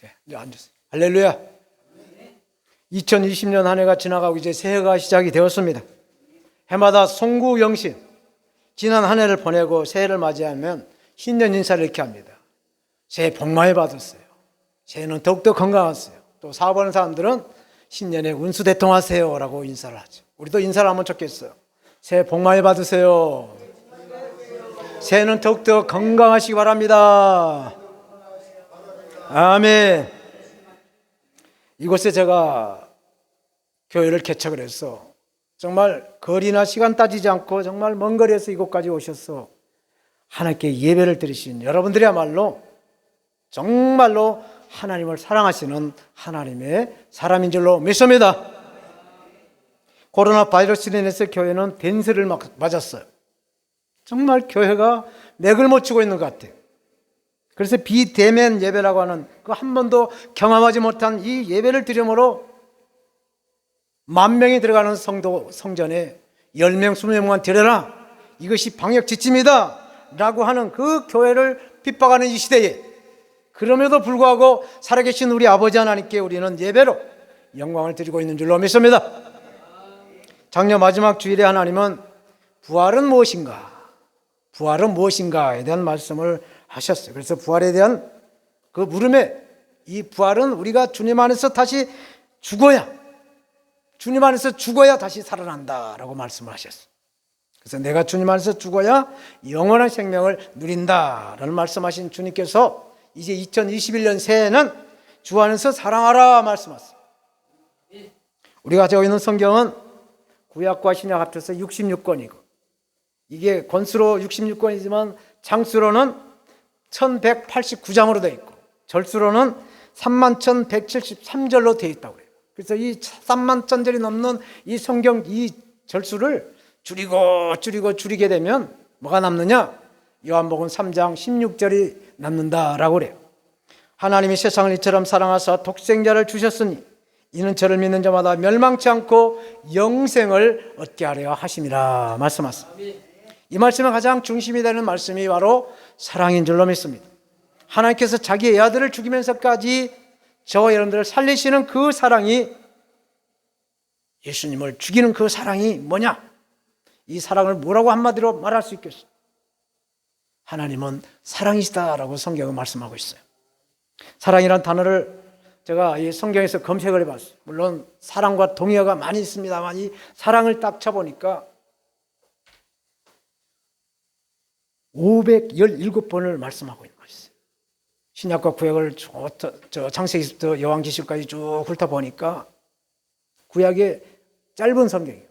네, 이제 앉으세요. 할렐루야. 2020년 한 해가 지나가고 이제 새해가 시작이 되었습니다. 해마다 송구영신, 지난 한 해를 보내고 새해를 맞이하면 신년 인사를 이렇게 합니다. 새해 복 많이 받으세요. 새해는 더욱더 건강하세요. 또 사업하는 사람들은 신년에 운수대통하세요 라고 인사를 하죠. 우리도 인사를 하면 좋겠어요. 새해 복 많이 받으세요. 새해는 더욱더 건강하시기 바랍니다. 아멘. 이곳에 제가 교회를 개척을 해서 정말 거리나 시간 따지지 않고 정말 먼 거리에서 이곳까지 오셔서 하나님께 예배를 드리신 여러분들이야말로 정말로 하나님을 사랑하시는 하나님의 사람인 줄로 믿습니다. 코로나 바이러스로 인해서 교회는 댄스를 맞았어요. 정말 교회가 맥을 못 추고 있는 것 같아요. 그래서 비대면 예배라고 하는 그 한 번도 경험하지 못한 이 예배를 드림으로 10,000명이 들어가는 성전에 10명, 20명만 드려라. 이것이 방역 지침이다 라고 하는 그 교회를 핍박하는 이 시대에 그럼에도 불구하고 살아계신 우리 아버지 하나님께 우리는 예배로 영광을 드리고 있는 줄로 믿습니다. 작년 마지막 주일에 하나님은 부활은 무엇인가? 부활은 무엇인가에 대한 말씀을 하셨어요. 그래서 부활에 대한 그 물음에 이 부활은 우리가 주님 안에서 다시 죽어야, 주님 안에서 죽어야 다시 살아난다라고 말씀을 하셨어요. 그래서 내가 주님 안에서 죽어야 영원한 생명을 누린다라는 말씀하신 주님께서 이제 2021년 새해에는 주 안에서 사랑하라 말씀하셨어요. 우리가 가지고 있는 성경은 구약과 신약 합쳐서 66권이고 이게 권수로 66권이지만 장수로는 1189장으로 되어 있고 절수로는 31,173절로 되어 있다고 해요. 그래서 이 31,000절이 넘는 이 성경 이 절수를 줄이게 되면 뭐가 남느냐? 요한복음 3장 16절이 남는다라고 그래요. 하나님이 세상을 이처럼 사랑하사 독생자를 주셨으니 이는 저를 믿는 자마다 멸망치 않고 영생을 얻게 하려 하심이라 말씀하셨습니다. 이 말씀의 가장 중심이 되는 말씀이 바로 사랑인 줄로 믿습니다. 하나님께서 자기의 아들을 죽이면서까지 저와 여러분들을 살리시는 그 사랑이, 예수님을 죽이는 그 사랑이 뭐냐? 이 사랑을 뭐라고 한마디로 말할 수 있겠어요? 하나님은 사랑이시다라고 성경은 말씀하고 있어요. 사랑이란 단어를 제가 이 성경에서 검색을 해봤어요. 물론 사랑과 동의어가 많이 있습니다만 이 사랑을 딱 쳐보니까 517번을 말씀하고 있는 것이에요. 신약과 구약을 창세기부터 요한계시록까지 쭉 훑어보니까 구약의 짧은 성경이에요.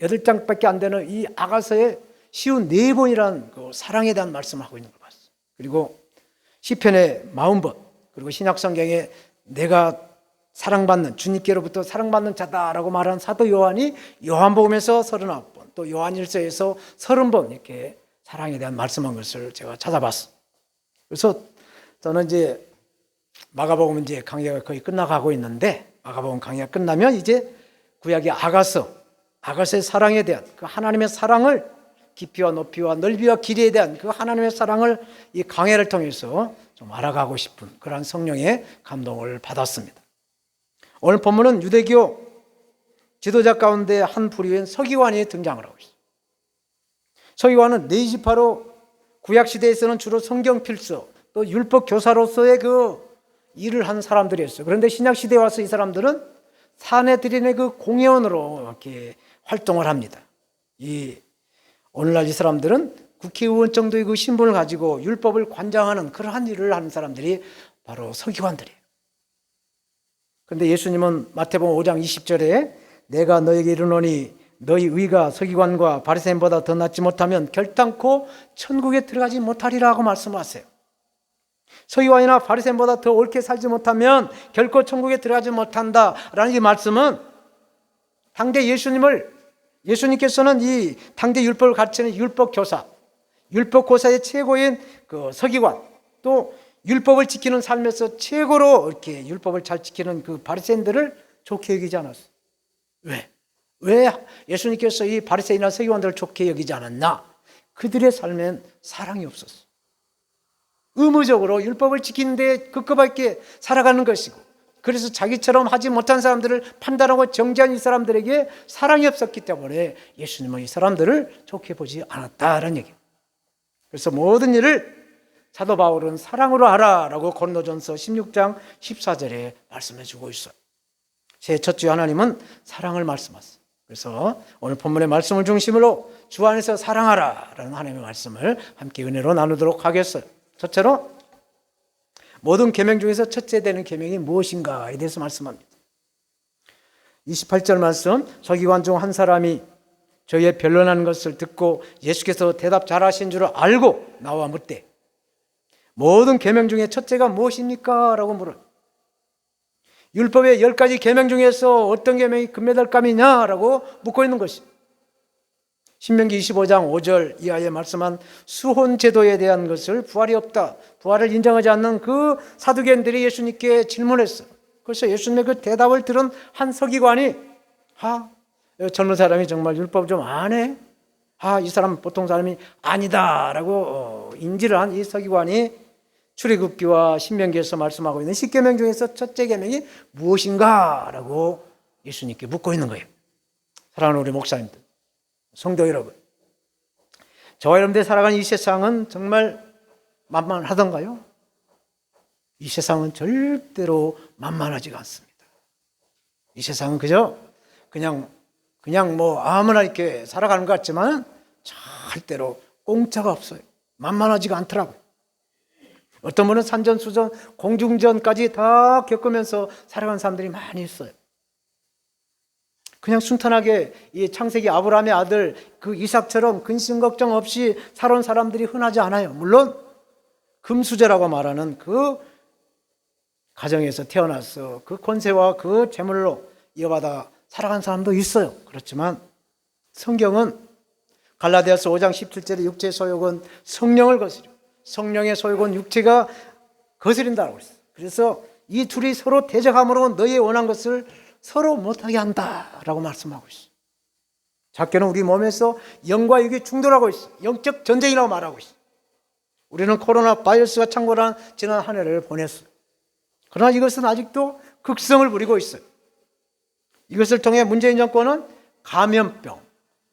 8장밖에 안 되는 이 아가서에 쉬운 4번이라는 그 사랑에 대한 말씀을 하고 있는 걸 봤어요. 그리고 시편의 40번, 그리고 신약 성경에 내가 사랑받는, 주님께로부터 사랑받는 자다라고 말한 사도 요한이 요한복음에서 39번, 또 요한일서에서 30번 이렇게 사랑에 대한 말씀한 것을 제가 찾아봤어요. 그래서 저는 이제 마가복음 이제 강의가 거의 끝나가고 있는데 마가복음 강의가 끝나면 이제 구약의 아가서의 사랑에 대한 그 하나님의 사랑을 깊이와 높이와 넓이와 길이에 대한 그 하나님의 사랑을 이 강해를 통해서 좀 알아가고 싶은 그런 성령의 감동을 받았습니다. 오늘 본문은 유대교 지도자 가운데 한 부류인 서기관이 등장을 하고 있어요. 서기관은 네지파로 구약시대에서는 주로 성경 필서 또 율법 교사로서의 그 일을 한 사람들이었어요. 그런데 신약시대에 와서 이 사람들은 사내들인의 그 공회원으로 이렇게 활동을 합니다. 오늘날 이 사람들은 국회의원 정도의 그 신분을 가지고 율법을 관장하는 그러한 일을 하는 사람들이 바로 서기관들이에요. 그런데 예수님은 마태복음 5장 20절에 내가 너에게 이르노니 너희 의가 서기관과 바리새인보다 더 낫지 못하면 결단코 천국에 들어가지 못하리라 고 말씀하세요. 서기관이나 바리새인보다 더 옳게 살지 못하면 결코 천국에 들어가지 못한다라는 이 말씀은 당대 예수님께서는 이 당대 율법을 가르치는 율법교사의 최고인 그 서기관, 또 율법을 지키는 삶에서 최고로 이렇게 율법을 잘 지키는 그 바리새인들을 좋게 여기지 않았어요. 왜 예수님께서 이 바리새인이나 서기관들을 좋게 여기지 않았나? 그들의 삶엔 사랑이 없었어요. 의무적으로 율법을 지키는데 급급하게 살아가는 것이고, 그래서 자기처럼 하지 못한 사람들을 판단하고 정죄한 이 사람들에게 사랑이 없었기 때문에 예수님은 이 사람들을 좋게 보지 않았다라는 얘기예요. 그래서 모든 일을 사도 바울은 사랑으로 하라라고 고린도전서 16장 14절에 말씀해 주고 있어요. 제 첫 주 하나님은 사랑을 말씀하셨어요. 그래서 오늘 본문의 말씀을 중심으로 주 안에서 사랑하라라는 하나님의 말씀을 함께 은혜로 나누도록 하겠어요. 첫째로 모든 계명 중에서 첫째 되는 계명이 무엇인가에 대해서 말씀합니다. 28절 말씀, 서기관 중 한 사람이 저희의 변론하는 것을 듣고 예수께서 대답 잘하신 줄 알고 나와 묻되 모든 계명 중에 첫째가 무엇입니까? 라고 물어요. 율법의 10가지 계명 중에서 어떤 계명이 금메달감이냐라고 묻고 있는 것이, 신명기 25장 5절 이하에 말씀한 수혼 제도에 대한 것을 부활이 없다, 부활을 인정하지 않는 그 사두개인들이 예수님께 질문했어요. 그래서 예수님의 그 대답을 들은 한 서기관이 젊은 사람이 정말 율법 좀 안 해? 이 사람 보통 사람이 아니다라고 인지를 한 이 서기관이 출애굽기와 신명기에서 말씀하고 있는 10계명 중에서 첫째 계명이 무엇인가라고 예수님께 묻고 있는 거예요. 사랑하는 우리 목사님들, 성도 여러분, 저와 여러분들 살아가는 이 세상은 정말 만만하던가요? 이 세상은 절대로 만만하지가 않습니다. 이 세상은 그냥 뭐 아무나 이렇게 살아가는 것 같지만 절대로 공짜가 없어요. 만만하지가 않더라고요. 어떤 분은 산전수전, 공중전까지 다 겪으면서 살아가는 사람들이 많이 있어요. 그냥 순탄하게 이 창세기 아브라함의 아들 그 이삭처럼 근심 걱정 없이 살아온 사람들이 흔하지 않아요. 물론 금수저라고 말하는 그 가정에서 태어나서 그 권세와 그 재물로 이어받아 살아간 사람도 있어요. 그렇지만 성경은 갈라디아서 5장 17절에 육체의 소욕은 성령을 거스려, 성령의 소욕은 육체가 거스린다고 했어요. 그래서 이 둘이 서로 대적함으로 너희의 원한 것을 서로 못하게 한다라고 말씀하고 있어요. 작게는 우리 몸에서 영과 육이 충돌하고 있어요. 영적 전쟁이라고 말하고 있어요. 우리는 코로나 바이러스가 창궐한 지난 한 해를 보냈어요. 그러나 이것은 아직도 극성을 부리고 있어요. 이것을 통해 문재인 정권은 감염병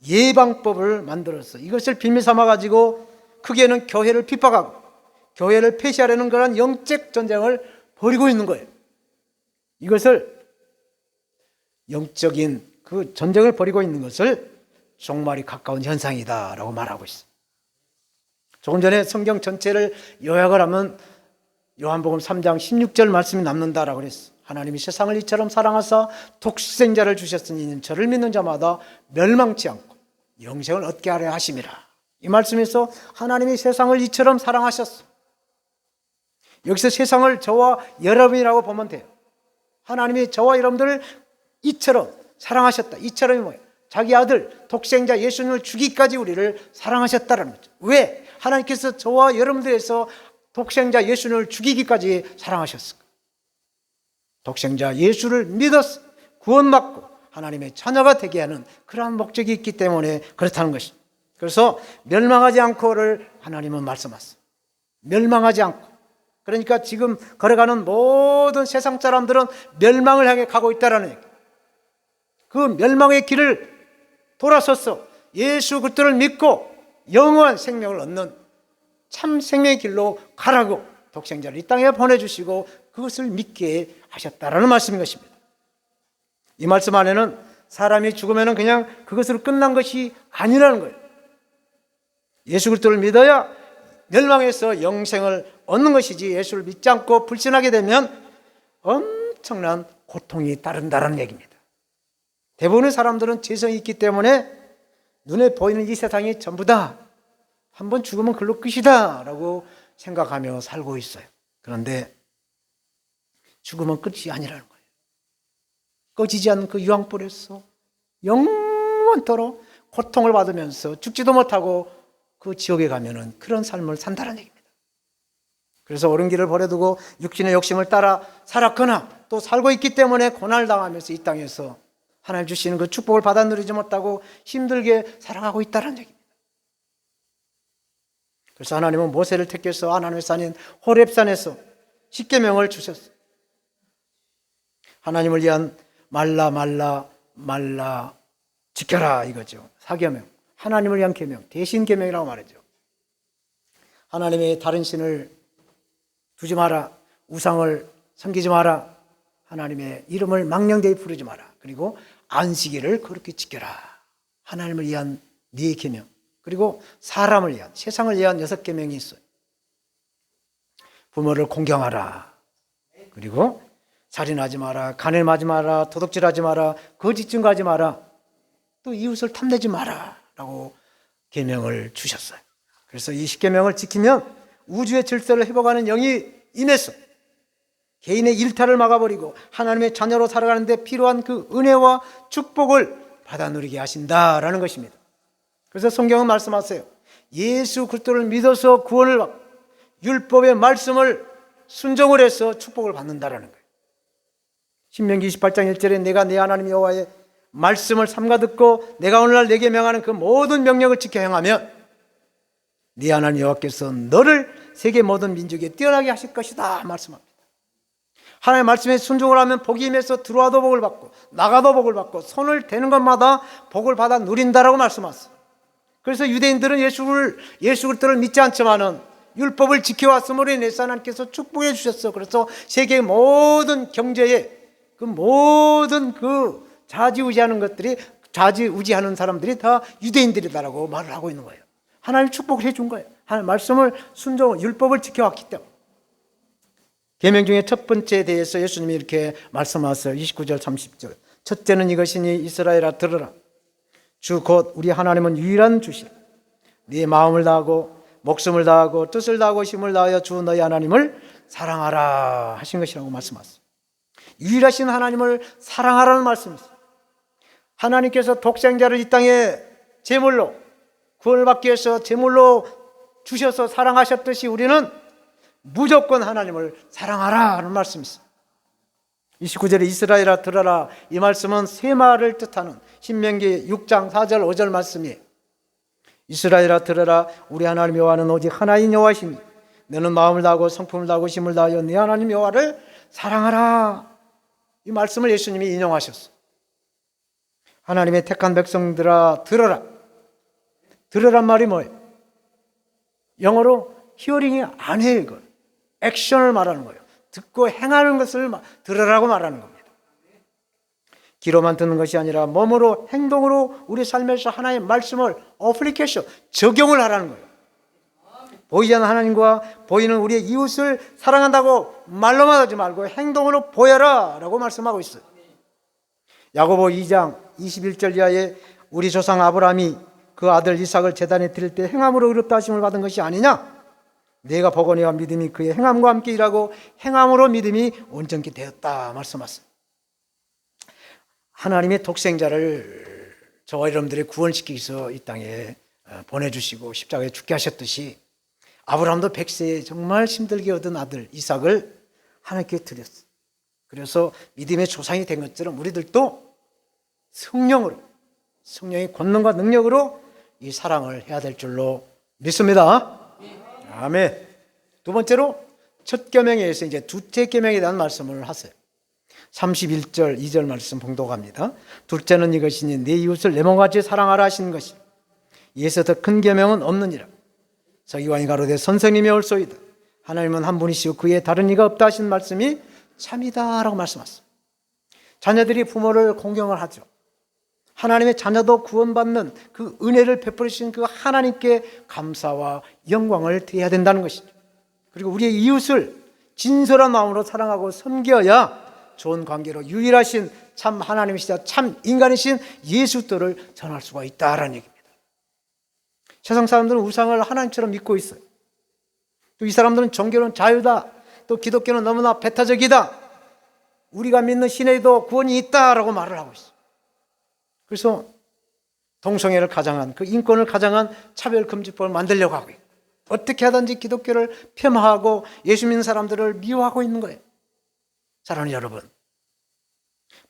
예방법을 만들었어요. 이것을 빌미 삼아가지고 크게는 교회를 핍박하고 교회를 폐쇄하려는 그런 영적 전쟁을 벌이고 있는 거예요. 이것을 영적인 그 전쟁을 벌이고 있는 것을 종말이 가까운 현상이다라고 말하고 있어요. 조금 전에 성경 전체를 요약을 하면 요한복음 3장 16절 말씀이 남는다라고 그랬어요. 하나님이 세상을 이처럼 사랑하사 독생자를 주셨으니 저를 믿는 자마다 멸망치 않고 영생을 얻게 하려 하심이라. 이 말씀에서 하나님이 세상을 이처럼 사랑하셨어. 여기서 세상을 저와 여러분이라고 보면 돼요. 하나님이 저와 여러분들을 이처럼 사랑하셨다. 이처럼이 뭐예요? 자기 아들 독생자 예수님을 주기까지 우리를 사랑하셨다는 거죠. 왜? 하나님께서 저와 여러분들에서 독생자 예수님을 죽이기까지 사랑하셨을까? 독생자 예수를 믿어서 구원받고 하나님의 자녀가 되게 하는 그러한 목적이 있기 때문에 그렇다는 것입니다. 그래서 멸망하지 않고를 하나님은 말씀하셨어요. 멸망하지 않고. 그러니까 지금 걸어가는 모든 세상 사람들은 멸망을 향해 가고 있다는 얘기예요. 그 멸망의 길을 돌아서서 예수 그리스도를 믿고 영원한 생명을 얻는 참 생명의 길로 가라고 독생자를 이 땅에 보내주시고 그것을 믿게 하셨다라는 말씀인 것입니다. 이 말씀 안에는 사람이 죽으면 그냥 그것으로 끝난 것이 아니라는 거예요. 예수 그리스도를 믿어야 멸망에서 영생을 얻는 것이지 예수를 믿지 않고 불신하게 되면 엄청난 고통이 따른다는 얘기입니다. 대부분의 사람들은 죄성이 있기 때문에 눈에 보이는 이 세상이 전부다, 한번 죽으면 그걸로 끝이다 라고 생각하며 살고 있어요. 그런데 죽으면 끝이 아니라는 거예요. 꺼지지 않는 그 유황불에서 영원토록 고통을 받으면서 죽지도 못하고 그 지옥에 가면은 그런 삶을 산다는 얘기입니다. 그래서 옳은 길을 버려두고 육신의 욕심을 따라 살았거나 또 살고 있기 때문에 고난을 당하면서 이 땅에서 하나님 주시는 그 축복을 받아 누리지 못하고 힘들게 살아가고 있다는 얘기입니다. 그래서 하나님은 모세를 택해서 하나님의 산인 호렙산에서 십계명을 주셨어요. 하나님을 위한 말라 지켜라 이거죠. 사계명, 하나님을 위한 계명, 대신 계명이라고 말하죠. 하나님의 다른 신을 두지 마라, 우상을 섬기지 마라, 하나님의 이름을 망령되이 부르지 마라, 그리고 안식일을 그렇게 지켜라. 하나님을 위한 네 계명, 그리고 사람을 위한, 세상을 위한 6계명이 있어요. 부모를 공경하라, 그리고 살인하지 마라, 간음하지 마라, 도둑질하지 마라, 거짓 증거하지 마라, 또 이웃을 탐내지 마라 라고 계명을 주셨어요. 그래서 이 10계명을 지키면 우주의 질서를 회복하는 영이 임해서 개인의 일탈을 막아버리고 하나님의 자녀로 살아가는 데 필요한 그 은혜와 축복을 받아 누리게 하신다라는 것입니다. 그래서 성경은 말씀하세요. 예수 그리스도를 믿어서 구원을 받고 율법의 말씀을 순종을 해서 축복을 받는다라는 거예요. 신명기 28장 1절에 내가 내 하나님 여호와의 말씀을 삼가 듣고 내가 오늘날 내게 명하는 그 모든 명령을 지켜 행하면 네 하나님 여호와께서 너를 세계 모든 민족에 뛰어나게 하실 것이다 말씀합니다. 하나님의 말씀에 순종을 하면 복이 임해서 들어와도 복을 받고 나가도 복을 받고 손을 대는 것마다 복을 받아 누린다라고 말씀하셨어요. 그래서 유대인들은 예수 그리스도를 믿지 않지만은 율법을 지켜왔음으로 인해서 하나님께서 축복해 주셨어. 그래서 세계의 모든 경제에 그 모든 그 좌지우지하는 사람들이 다 유대인들이다라고 말을 하고 있는 거예요. 하나님 축복을 해준 거예요. 하나님 말씀을 순종, 율법을 지켜왔기 때문에. 계명 중에 첫 번째에 대해서 예수님이 이렇게 말씀하세요. 29절 30절. 첫째는 이것이니 이스라엘아 들으라. 주 곧 우리 하나님은 유일한 주시라. 네 마음을 다하고 목숨을 다하고 뜻을 다하고 힘을 다하여 주 너희 하나님을 사랑하라 하신 것이라고 말씀하셨어요. 유일하신 하나님을 사랑하라는 말씀이었어요. 하나님께서 독생자를 이 땅에 제물로 구원을 받기 위해서 제물로 주셔서 사랑하셨듯이 우리는 무조건 하나님을 사랑하라 하는 말씀이 있어요. 29절에 이스라엘아 들어라, 이 말씀은 세마를 뜻하는 신명기 6장 4절 5절 말씀이에요. 이스라엘아 들어라, 우리 하나님 여호와는 오직 하나인 여호와시니 너는 마음을 다하고 성품을 다하고 힘을 다하여 네 하나님 여호와를 사랑하라. 이 말씀을 예수님이 인용하셨어요. 하나님의 택한 백성들아 들어라. 들으란 말이 뭐예요? 영어로 히어링이 아니에요. 이걸 액션을 말하는 거예요. 듣고 행하는 것을 들으라고 말하는 겁니다. 귀로만 듣는 것이 아니라 몸으로 행동으로 우리 삶에서 하나님의 말씀을 어플리케이션, 적용을 하라는 거예요. 보이지 않는 하나님과 보이는 우리의 이웃을 사랑한다고 말로만 하지 말고 행동으로 보여라 라고 말씀하고 있어요. 야고보 2장 21절 이하에 우리 조상 아브라함이 그 아들 이삭을 제단에 드릴 때 행함으로 의롭다 하심을 받은 것이 아니냐? 내가 보거니와 믿음이 그의 행함과 함께 일하고 행함으로 믿음이 온전케 되었다 말씀하셨어요. 하나님의 독생자를 저와 여러분들이 구원시키기 위해서 이 땅에 보내주시고 십자가에 죽게 하셨듯이 아브라함도 100세에 정말 힘들게 얻은 아들 이삭을 하나님께 드렸어요. 그래서 믿음의 조상이 된 것처럼 우리들도 성령의 권능과 능력으로 이 사랑을 해야 될 줄로 믿습니다. 아멘. 두 번째로 첫 계명에 의해서 이제 둘째 계명에 대한 말씀을 하세요. 31절 2절 말씀 봉독합니다. 둘째는 이것이니 내 이웃을 내 몸같이 사랑하라 하신 것이 이에서 더 큰 계명은 없느니라. 서기관이 가로되 선생님이 옳소이다. 하나님은 한 분이시오 그의 다른 이가 없다 하신 말씀이 참이다 라고 말씀하셨어요. 자녀들이 부모를 공경을 하죠. 하나님의 자녀도 구원받는 그 은혜를 베풀으신 그 하나님께 감사와 영광을 드려야 된다는 것이죠. 그리고 우리의 이웃을 진솔한 마음으로 사랑하고 섬겨야 좋은 관계로 유일하신 참 하나님이시자 참 인간이신 예수님을 전할 수가 있다라는 얘기입니다. 세상 사람들은 우상을 하나님처럼 믿고 있어요. 또 이 사람들은 종교는 자유다. 또 기독교는 너무나 배타적이다. 우리가 믿는 신에도 구원이 있다라고 말을 하고 있어요. 그래서 동성애를 가장한 그 인권을 가장한 차별금지법을 만들려고 하고 있고 어떻게 하든지 기독교를 폄하하고 예수 믿는 사람들을 미워하고 있는 거예요. 사랑하는 여러분,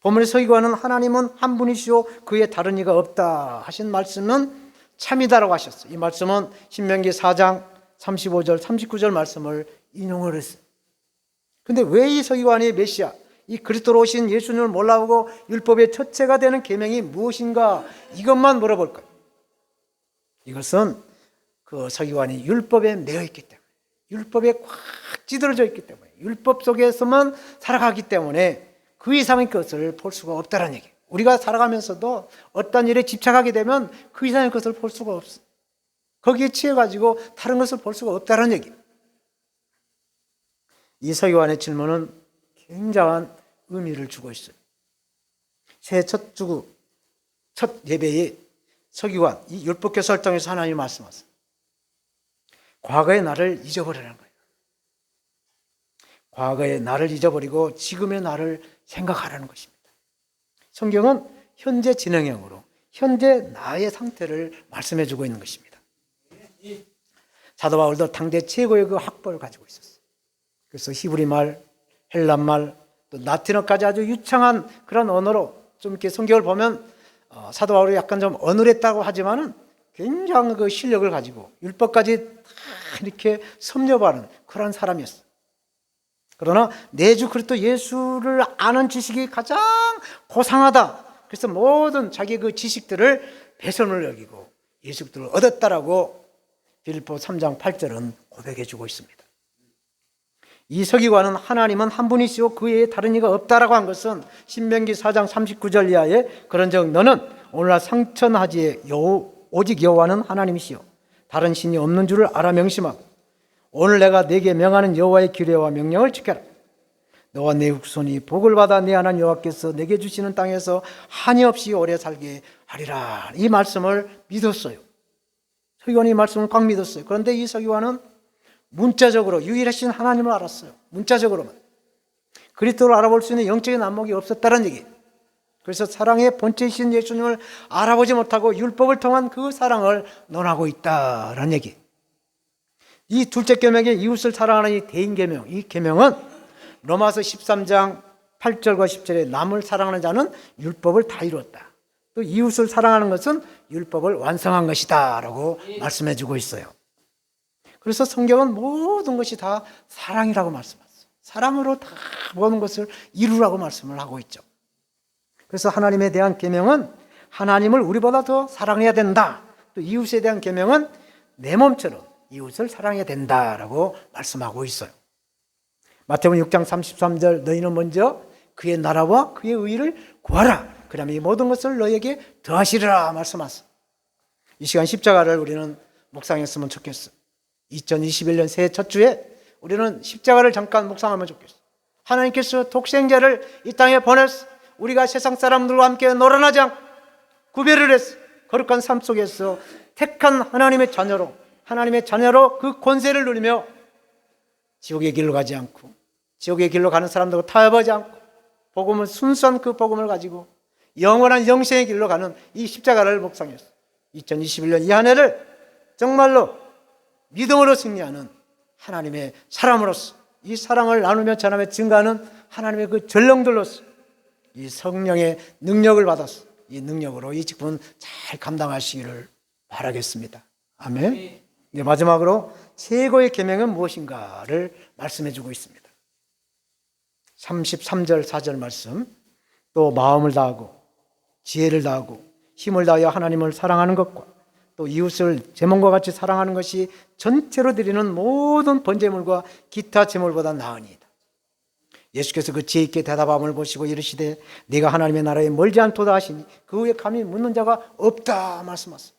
본문의 서기관은 하나님은 한 분이시오 그의 다른 이가 없다 하신 말씀은 참이다라고 하셨어요. 이 말씀은 신명기 4장 35절, 39절 말씀을 인용을 했어요. 근데 왜 이 서기관이 메시아, 이 그리스도로 오신 예수님을 몰라보고 율법의 첫째가 되는 계명이 무엇인가, 이것만 물어볼 거예요. 이것은 그 서기관이 율법에 매여 있기 때문에, 율법에 꽉 찌들어져 있기 때문에, 율법 속에서만 살아가기 때문에 그 이상의 것을 볼 수가 없다는 얘기예요. 우리가 살아가면서도 어떤 일에 집착하게 되면 그 이상의 것을 볼 수가 없어. 거기에 취해가지고 다른 것을 볼 수가 없다는 얘기예요. 이 서기관의 질문은 굉장한 의미를 주고 있어요. 새해 첫 주구, 첫 예배에 서기관, 이 율법교 설정에서 하나님이 말씀하세요. 과거의 나를 잊어버리라는 거예요. 과거의 나를 잊어버리고 지금의 나를 생각하라는 것입니다. 성경은 현재 진행형으로 현재 나의 상태를 말씀해 주고 있는 것입니다. 사도 바울도 당대 최고의 그 학벌을 가지고 있었어요. 그래서 히브리 말, 헬란 말, 또 라틴어까지 아주 유창한 그런 언어로 좀 이렇게 성경을 보면 사도 바울이 약간 좀 어눌했다고 하지만은 굉장한 그 실력을 가지고 율법까지 다 이렇게 섭렵하는 그런 사람이었어요. 그러나 내 주 그리스도 예수를 아는 지식이 가장 고상하다. 그래서 모든 자기 그 지식들을 배선을 여기고 예수 그리스도를 얻었다라고 빌립보 3장 8절은 고백해 주고 있습니다. 이 서기관은 하나님은 한 분이시오 그 외에 다른 이가 없다라고 한 것은 신명기 4장 39절 이하에 그런즉 너는 오늘날 상천하지에 오직 여호와는 하나님이시오 다른 신이 없는 줄을 알아 명심하고 오늘 내가 네게 명하는 여호와의 규례와 명령을 지켜라. 너와 네 후손이 복을 받아 네 하나님 여호와께서 내게 주시는 땅에서 한이 없이 오래 살게 하리라. 이 말씀을 믿었어요. 서기관이 이 말씀을 꽉 믿었어요. 그런데 이 서기관은 문자적으로 유일하신 하나님을 알았어요. 문자적으로만. 그리스도를 알아볼 수 있는 영적인 안목이 없었다는 얘기예요. 그래서 사랑의 본체이신 예수님을 알아보지 못하고 율법을 통한 그 사랑을 논하고 있다는 얘기. 이 둘째 계명의 이웃을 사랑하는 이 대인 계명, 이 계명은 로마서 13장 8절과 10절에 남을 사랑하는 자는 율법을 다 이루었다. 또 이웃을 사랑하는 것은 율법을 완성한 것이다 라고 말씀해 주고 있어요. 그래서 성경은 모든 것이 다 사랑이라고 말씀하셨어요. 사랑으로 다 모든 것을 이루라고 말씀을 하고 있죠. 그래서 하나님에 대한 계명은 하나님을 우리보다 더 사랑해야 된다. 또 이웃에 대한 계명은 내 몸처럼 이웃을 사랑해야 된다라고 말씀하고 있어요. 마태복음 6장 33절 너희는 먼저 그의 나라와 그의 의를 구하라. 그러면 이 모든 것을 너희에게 더하시리라 말씀하셨어요. 이 시간 십자가를 우리는 묵상했으면 좋겠어요. 2021년 새해 첫 주에 우리는 십자가를 잠깐 묵상하면 좋겠어요. 하나님께서 독생자를 이 땅에 보내서 우리가 세상 사람들과 함께 놀아나지 않고 구별을 해서 거룩한 삶 속에서 택한 하나님의 자녀로 그 권세를 누리며 지옥의 길로 가지 않고 지옥의 길로 가는 사람들과 타협하지 않고 복음을 순수한 그 복음을 가지고 영원한 영생의 길로 가는 이 십자가를 묵상했어요. 2021년 이 한 해를 정말로 믿음으로 승리하는 하나님의 사람으로서 이 사랑을 나누며 전하며 증가하는 하나님의 그 전령들로서 이 성령의 능력을 받아서 이 능력으로 이 직분 잘 감당하시기를 바라겠습니다. 아멘. 네, 마지막으로 최고의 계명은 무엇인가를 말씀해 주고 있습니다. 33절 4절 말씀 또 마음을 다하고 지혜를 다하고 힘을 다하여 하나님을 사랑하는 것과 또 이웃을 제 몸과 같이 사랑하는 것이 전체로 드리는 모든 번제물과 기타 제물보다 나으니이다. 예수께서 그 지혜 있게 대답함을 보시고 이르시되 네가 하나님의 나라에 멀지 않도다 하시니 그 후에 감히 묻는 자가 없다 말씀하셨습니다.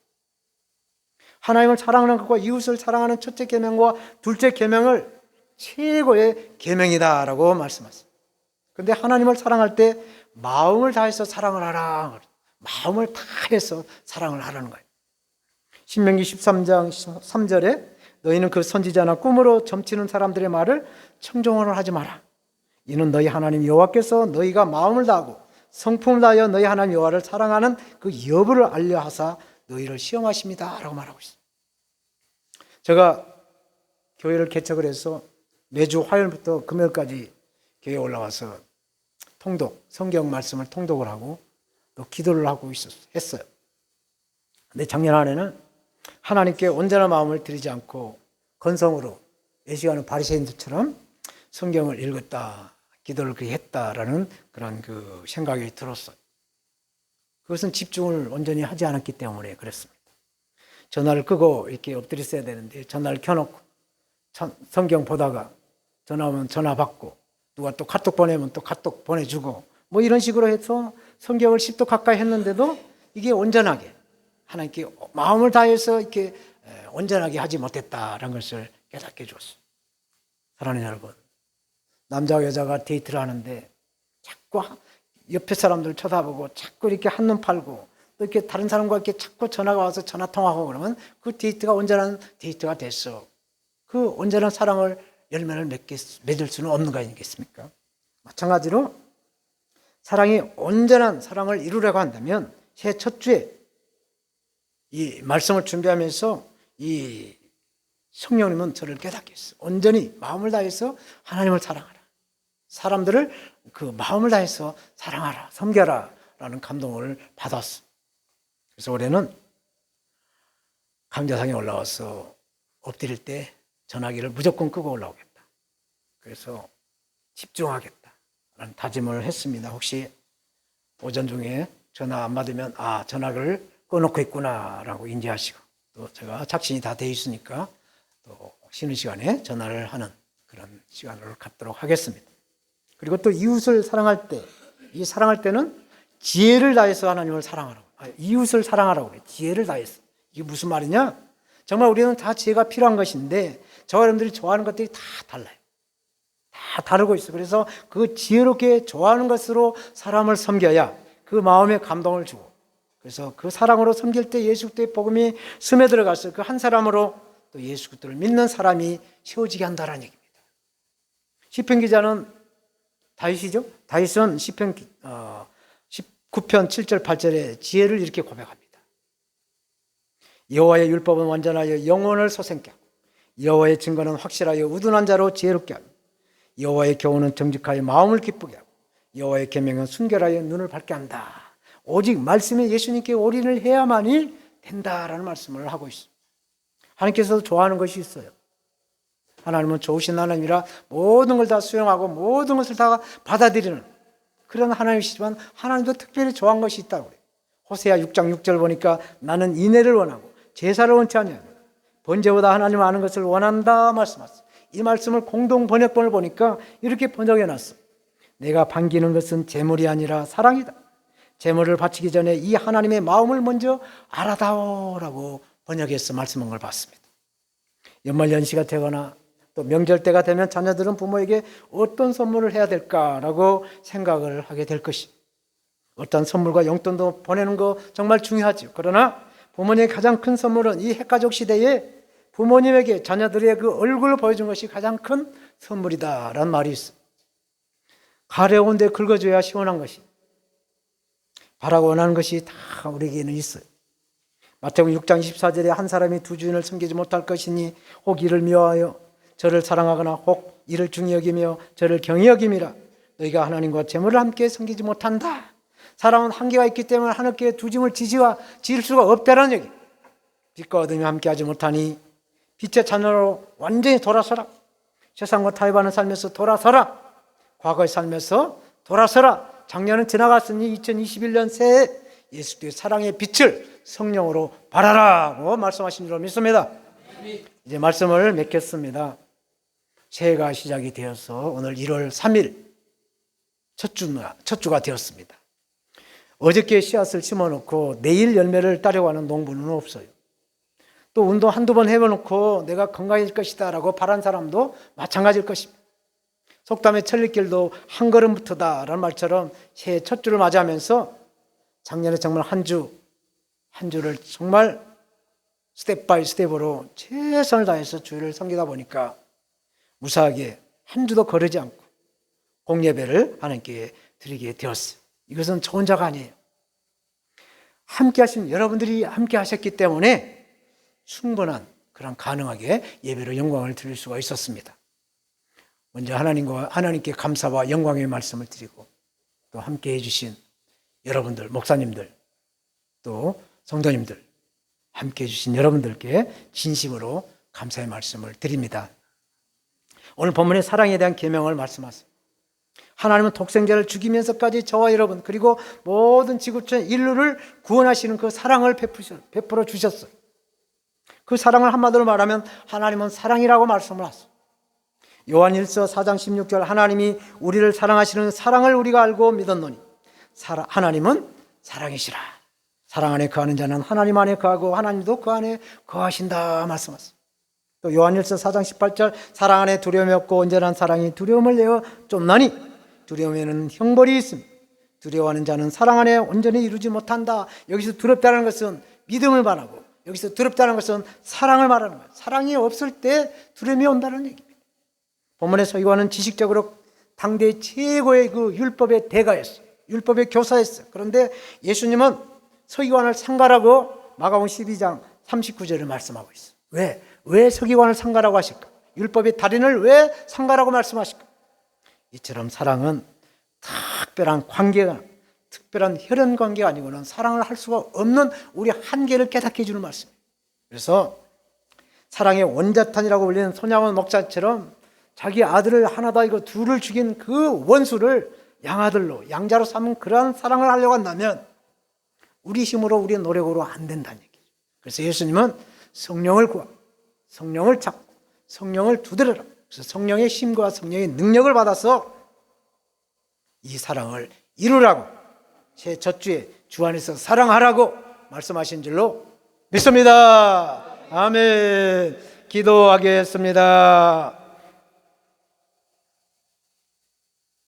하나님을 사랑하는 것과 이웃을 사랑하는 첫째 계명과 둘째 계명을 최고의 계명이다라고 말씀하셨습니다. 그런데 하나님을 사랑할 때 마음을 다해서 사랑을 하라. 마음을 다해서 사랑을 하라는 거예요. 신명기 13장 3절에 너희는 그 선지자나 꿈으로 점치는 사람들의 말을 청종을 하지 마라. 이는 너희 하나님 여호와께서 너희가 마음을 다하고 성품을 다하여 너희 하나님 여호와를 사랑하는 그 여부를 알려 하사 너희를 시험하십니다 라고 말하고 있어요. 제가 교회를 개척을 해서 매주 화요일부터 금요일까지 교회에 올라와서 성경 말씀을 통독을 하고 또 기도를 하고 했어요. 근데 작년 한 해는 하나님께 온전한 마음을 드리지 않고 건성으로 외식하는 바리새인들처럼 성경을 읽었다, 기도를 그렇게 했다라는 그런 그 생각이 들었어요. 그것은 집중을 온전히 하지 않았기 때문에 그랬습니다. 전화를 끄고 이렇게 엎드려 있어야 되는데 전화를 켜놓고 성경 보다가 전화 오면 전화 받고 누가 또 카톡 보내면 또 카톡 보내주고 뭐 이런 식으로 해서 성경을 10도 가까이 했는데도 이게 온전하게 하나님께 마음을 다해서 이렇게 온전하게 하지 못했다라는 것을 깨닫게 해줬어요. 사랑하는 여러분, 남자와 여자가 데이트를 하는데 자꾸 옆에 사람들 쳐다보고 자꾸 이렇게 한눈 팔고 또 이렇게 다른 사람과 이렇게 자꾸 전화가 와서 전화 통화하고 그러면 그 데이트가 온전한 데이트가 됐어. 그 온전한 사랑을 열매를 맺을 수는 없는 거 아니겠습니까? 마찬가지로 사랑이 온전한 사랑을 이루려고 한다면 새해 첫 주에 이 말씀을 준비하면서 이 성령님은 저를 깨닫게 했어요. 온전히 마음을 다해서 하나님을 사랑하라. 사람들을 그 마음을 다해서 사랑하라, 섬겨라 라는 감동을 받았어. 그래서 올해는 감자상에 올라와서 엎드릴 때 전화기를 무조건 끄고 올라오겠다. 그래서 집중하겠다 라는 다짐을 했습니다. 혹시 오전 중에 전화 안 받으면 전화를 꺼놓고 있구나 라고 인지하시고 또 제가 작신이 다 돼 있으니까 또 쉬는 시간에 전화를 하는 그런 시간을 갖도록 하겠습니다. 그리고 또 이웃을 사랑할 때, 이 사랑할 때는 지혜를 다해서 하나님을 사랑하라고. 이웃을 사랑하라고 그래요. 지혜를 다해서. 이게 무슨 말이냐? 정말 우리는 다 지혜가 필요한 것인데 저와 여러분들이 좋아하는 것들이 다 달라요. 다 다르고 있어요. 그래서 그 지혜롭게 좋아하는 것으로 사람을 섬겨야 그 마음에 감동을 주고 그래서 그 사랑으로 섬길 때 예수 그리스도의 복음이 스며 들어가서 그 한 사람으로 또 예수 그리스도를 믿는 사람이 세워지게 한다는 얘기입니다. 시편 기자는 다윗이죠. 다윗은 시편 19편 7절 8절에 지혜를 이렇게 고백합니다. 여호와의 율법은 완전하여 영혼을 소생케 하고 여호와의 증거는 확실하여 우둔한 자로 지혜롭게 하고 여호와의 교훈은 정직하여 마음을 기쁘게 하고 여호와의 계명은 순결하여 눈을 밝게 한다. 오직 말씀에 예수님께 올인을 해야만이 된다라는 말씀을 하고 있습니다. 하나님께서 좋아하는 것이 있어요. 하나님은 좋으신 하나님이라 모든 걸 다 수용하고 모든 것을 다 받아들이는 그런 하나님이시지만 하나님도 특별히 좋아하는 것이 있다고 그래요. 호세아 6장 6절 보니까 나는 인애를 원하고 제사를 원치 아니하노라. 번제보다 하나님을 아는 것을 원한다 말씀하셨어요. 이 말씀을 공동 번역본을 보니까 이렇게 번역해놨어. 내가 반기는 것은 재물이 아니라 사랑이다. 재물을 바치기 전에 이 하나님의 마음을 먼저 알아다오라고 번역해서 말씀한 걸 봤습니다. 연말 연시가 되거나 또 명절 때가 되면 자녀들은 부모에게 어떤 선물을 해야 될까라고 생각을 하게 될 것이. 어떤 선물과 용돈도 보내는 거 정말 중요하죠. 그러나 부모님의 가장 큰 선물은 이 핵가족 시대에 부모님에게 자녀들의 그 얼굴을 보여준 것이 가장 큰 선물이다라는 말이 있어요. 가려운 데 긁어줘야 시원한 것이. 바라고 원하는 것이 다 우리에게는 있어요. 마태복음 6장 24절에 한 사람이 두 주인을 섬기지 못할 것이니 혹 이를 미워하여 저를 사랑하거나 혹 이를 중히 여기며 저를 경히 여김이라. 너희가 하나님과 재물을 함께 섬기지 못한다. 사람은 한계가 있기 때문에 하나님께 두 짐을 지을 수가 없다는 얘기. 빛과 어둠이 함께하지 못하니 빛의 자녀로 완전히 돌아서라. 세상과 타협하는 삶에서 돌아서라. 과거의 삶에서 돌아서라. 작년은 지나갔으니 2021년 새해 예수님의 사랑의 빛을 성령으로 발하라고 말씀하신 줄 믿습니다. 이제 말씀을 맺겠습니다. 새해가 시작이 되어서 오늘 1월 3일 첫 주가 되었습니다. 어저께 씨앗을 심어놓고 내일 열매를 따려고 하는 농부는 없어요. 또 운동 한두 번 해보놓고 내가 건강해질 것이다 라고 바란 사람도 마찬가지일 것입니다. 속담에 천리길도 한 걸음부터다 라는 말처럼 새해 첫 주를 맞이하면서 작년에 정말 한 주를 정말 스텝 바이 스텝으로 최선을 다해서 주를 섬기다 보니까 무사하게 한 주도 거르지 않고 공예배를 하나님께 드리게 되었어요. 이것은 저 혼자가 아니에요. 함께 하신 여러분들이 함께 하셨기 때문에 충분한 그런 가능하게 예배로 영광을 드릴 수가 있었습니다. 먼저 하나님께 감사와 영광의 말씀을 드리고 또 함께 해주신 여러분들, 목사님들, 또 성도님들, 함께 해주신 여러분들께 진심으로 감사의 말씀을 드립니다. 오늘 본문의 사랑에 대한 계명을 말씀하세요. 하나님은 독생자를 죽이면서까지 저와 여러분 그리고 모든 지구촌 인류를 구원하시는 그 사랑을 베풀어 주셨어요. 그 사랑을 한마디로 말하면 하나님은 사랑이라고 말씀을 하세요. 요한일서 4장 16절 하나님이 우리를 사랑하시는 사랑을 우리가 알고 믿었노니 하나님은 사랑이시라. 사랑 안에 거하는 자는 하나님 안에 거하고 하나님도 그 안에 거하신다 말씀하세요. 또 요한일서 4장 18절 사랑 안에 두려움이 없고 온전한 사랑이 두려움을 내어 쫓나니 두려움에는 형벌이 있습니다. 두려워하는 자는 사랑 안에 온전히 이루지 못한다. 여기서 두렵다는 것은 믿음을 말하고 여기서 두렵다는 것은 사랑을 말하는 거예요. 사랑이 없을 때 두려움이 온다는 얘기입니다. 본문의 서기관은 지식적으로 당대 최고의 그 율법의 대가였어요. 율법의 교사였어요. 그런데 예수님은 서기관을 상가라고 마가복음 12장 39절을 말씀하고 있어요. 왜 서기관을 상가라고 하실까? 율법의 달인을 왜 상가라고 말씀하실까? 이처럼 사랑은 특별한 관계가, 특별한 혈연 관계가 아니고는 사랑을 할 수가 없는 우리 한계를 깨닫게 해주는 말씀이에요. 그래서 사랑의 원자탄이라고 불리는 손양원 목사처럼 자기 아들을 하나다 이거 둘을 죽인 그 원수를 양아들로 양자로 삼은 그러한 사랑을 하려고 한다면 우리 힘으로 우리 노력으로 안 된다는 얘기죠. 그래서 예수님은 성령을 구하고 성령을 찾고 성령을 두드려라. 그래서 성령의 힘과 성령의 능력을 받아서 이 사랑을 이루라고 제 젖주에 주 안에서 사랑하라고 말씀하신 줄로 믿습니다. 아멘. 기도하겠습니다.